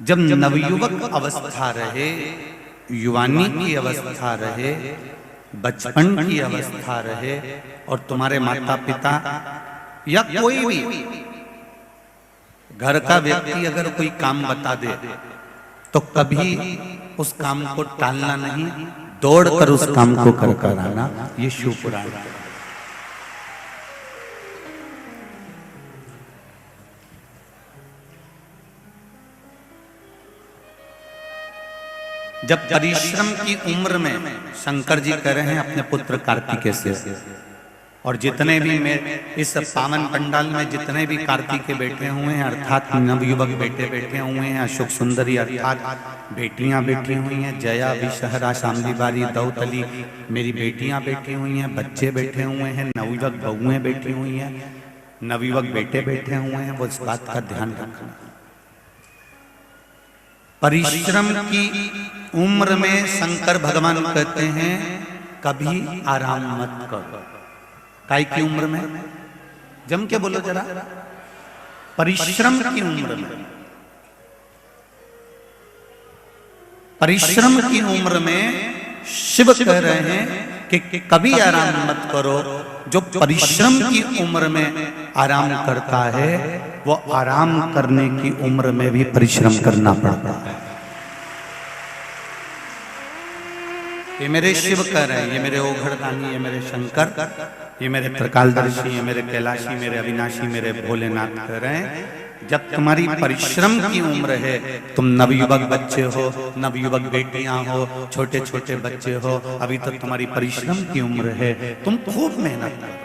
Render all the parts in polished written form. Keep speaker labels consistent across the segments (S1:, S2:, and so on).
S1: जब नवयुवक अवस्था रहे, युवानी की अवस्था रहे, बचपन की अवस्था रहे, और तुम्हारे माता पिता या कोई भी घर का व्यक्ति अगर कोई काम बता दे तो कभी उस काम को टालना नहीं, दौड़कर उस काम को कर आना। ये शिव पुराण है। जब परिश्रम की उम्र में शंकर जी कह रहे हैं अपने पुत्र कार्तिकेय से, और जितने भी इस पावन पंडाल में जितने भी कार्तिकेय बैठे हुए हैं, अर्थात नवयुवक बेटे बैठे हुए हैं, अशोक सुंदरी अर्थात बेटियां बैठी हुई हैं, जया विषहरा शामली बारी दौतली मेरी बेटियां बैठी हुई हैं, बच्चे बैठे हुए हैं, नवयुवक बहुएं बैठी हुई हैं, नवयुवक बेटे बैठे हुए हैं, वो इस बात का ध्यान रखना। परिश्रम की उम्र में शंकर भगवान कहते हैं कभी आराम मत करो। काय की उम्र में? जम के बोलो जरा। परिश्रम की उम्र में, परिश्रम की उम्र में शिव कह रहे हैं कि कभी आराम मत करो। जो परिश्रम की उम्र में आराम करता है वो आराम करने की उम्र में भी परिश्रम करना पड़ता है। ये मेरे शिव कह रहे हैं, ये मेरे ओघड़दानी, ये मेरे शंकर, ये मेरे त्रिकालदर्शी, ये मेरे कैलाशी, मेरे अविनाशी, मेरे भोलेनाथ कह रहे हैं जब तुम्हारी परिश्रम की उम्र है, तुम नवयुवक बच्चे हो, नवयुवक बेटियां हो, छोटे छोटे बच्चे हो, अभी तक तुम्हारी परिश्रम की उम्र है, तुम खूब मेहनत करो।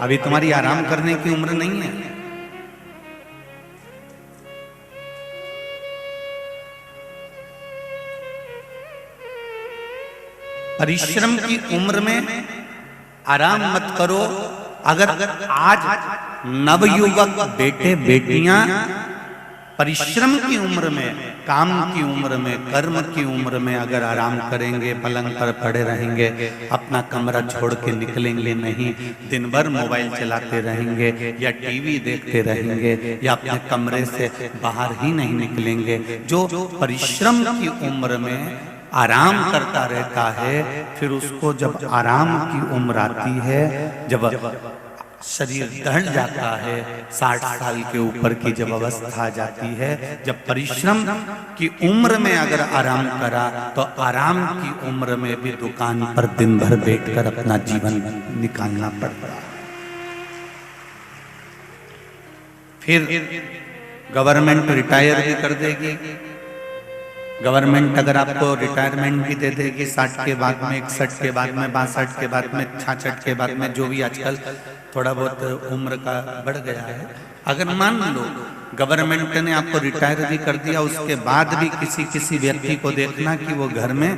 S1: अभी तुम्हारी आराम करने की उम्र नहीं है। परिश्रम की उम्र में आराम मत करो। अगर आज नवयुवक बेटे बेटियां परिश्रम की उम्र में, काम की उम्र में, कर्म की उम्र में अगर आराम करेंगे, पलंग पर पड़े रहेंगे, अपना कमरा छोड़ के निकलेंगे नहीं, दिन भर मोबाइल चलाते रहेंगे या टीवी देखते रहेंगे या अपने कमरे से बाहर ही नहीं निकलेंगे, जो परिश्रम की उम्र में आराम करता रहता है, फिर उसको जब आराम की उम्र आती है, जब शरीर ढल जाता है, 60 साल के ऊपर की जब अवस्था आ जाती है, जब परिश्रम की उम्र में अगर आराम करा तो आराम की उम्र में भी दुकान पर दिन भर बैठकर अपना जीवन निकालना पड़ता है। फिर गवर्नमेंट रिटायर भी कर देगी। गवर्नमेंट अगर आपको रिटायरमेंट भी दे देगी 60 के बाद में, 61 के बाद में, 62 के बाद में, 66 के बाद में, जो भी आजकल थोड़ा बहुत उम्र का बढ़ गया है, अगर मान लो गवर्नमेंट ने आपको रिटायर भी कर दिया, उसके बाद भी किसी व्यक्ति को देखना कि वो घर में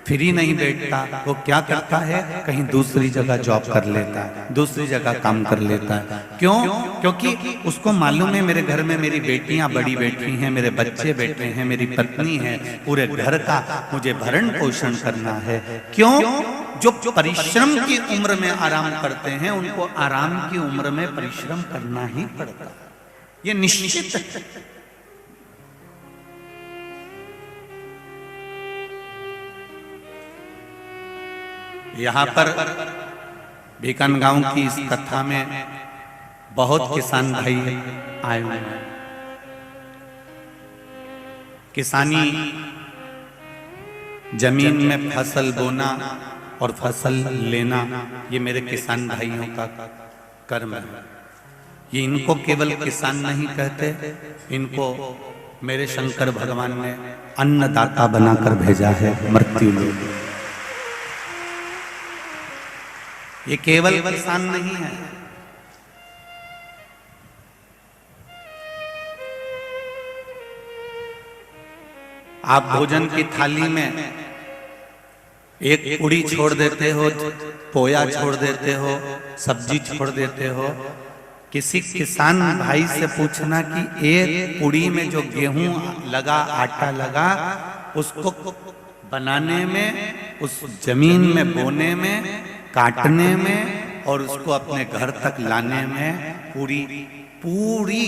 S1: फ्री नहीं बैठता, वो क्या करता है, कहीं दूसरी जगह जॉब कर लेता है, दूसरी जगह काम कर लेता है। क्यों? क्योंकि उसको मालूम है मेरे घर में मेरी बेटियां बड़ी बैठी हैं, मेरे बच्चे बैठे हैं, मेरी पत्नी है, पूरे घर का मुझे भरण पोषण करना है। क्यों? जो परिश्रम की उम्र में आराम करते हैं उनको आराम की उम्र में परिश्रम करना ही पड़ता है, ये निश्चित है। यहाँ पर बीकान गांव की इस कथा में बहुत किसान भाई आए हुए हैं। किसानी जमीन में फसल बोना और फसल लेना, ये मेरे किसान भाइयों का कर्म है। ये इनको केवल किसान नहीं कहते, इनको मेरे शंकर भगवान ने अन्नदाता बनाकर भेजा है मृत्यु लोक। ये केवल किसान नहीं है, आप भोजन की थाली में एक पूड़ी छोड़ देते हो, पोया छोड़ देते हो, सब्जी छोड़ देते हो। किसी किसान भाई से पूछना कि एक पूड़ी में जो गेहूं लगा, आटा लगा, उसको बनाने में, उस जमीन में बोने में काटने में और उसको अपने घर तक लाने में पूरी पूरी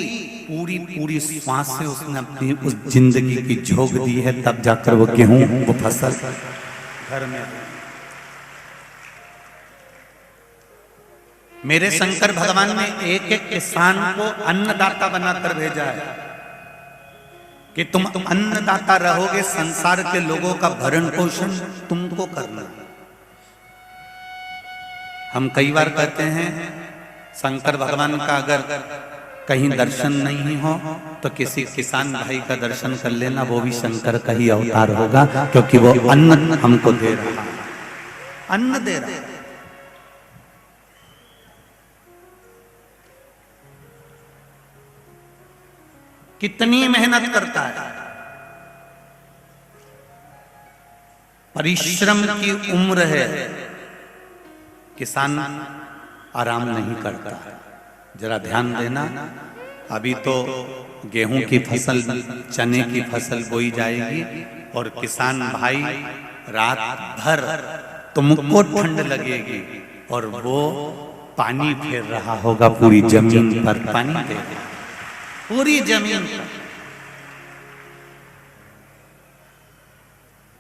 S1: पूरी पूरी श्वास से उसने अपनी उस जिंदगी की झोंक दी है, तब जाकर वो गेहूं, वो फसल घर में। मेरे शंकर भगवान ने एक एक किसान को अन्नदाता बनाकर भेजा है कि तुम अन्नदाता रहोगे, संसार के लोगों का भरण पोषण तुमको करना। हम कई बार कहते हैं शंकर भगवान का अगर कहीं दर्शन नहीं हो तो किसी किसान भाई का दर्शन कर लेना, वो भी शंकर का ही अवतार होगा, क्योंकि वो अन्न हमको दे रहा है, अन्न दे रहा है। कितनी मेहनत करता है, परिश्रम की उम्र है, किसान आराम नहीं करता है। जरा ध्यान देना, अभी तो गेहूं की फसल, चने की फसल बोई जाएगी और किसान भाई रात भर तुमको ठंड लगेगी और वो पानी फेर रहा होगा पूरी जमीन पर, पानी फेर पूरी जमीन पर।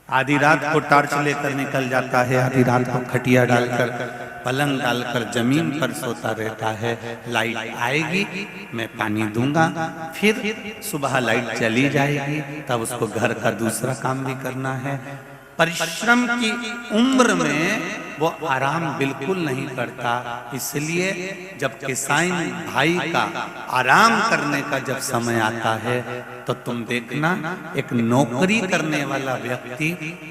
S1: आधी रात को टॉर्च लेकर निकल जाता है, आधी रात को खटिया डालकर, पलंग डालकर जमीन पर सोता रहता है। लाइट आएगी मैं पानी दूंगा, फिर सुबह लाइट चली जाएगी, तब उसको घर का दूसरा काम भी करना है। परिश्रम की उम्र में वो आराम बिल्कुल नहीं करता। इसलिए जब किसान भाई का आराम करने का जब समय आता है तो तुम देखना, एक नौकरी करने वाला व्यक्ति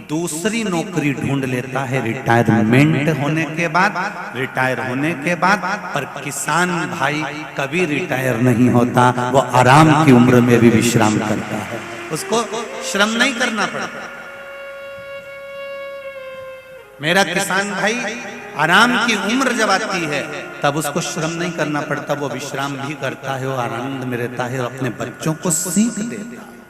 S1: दूसरी नौकरी ढूंढ लेता है रिटायरमेंट होने के बाद, रिटायर होने के बाद। पर किसान भाई कभी रिटायर नहीं होता, वो आराम की उम्र में भी विश्राम करता है, उसको श्रम नहीं करना पड़ता। मेरा किसान भाई आराम की उम्र जब आती है तब उसको श्रम नहीं करना पड़ता, वो विश्राम भी करता है, वो आनंद में रहता है और अपने बच्चों को सीख देता है।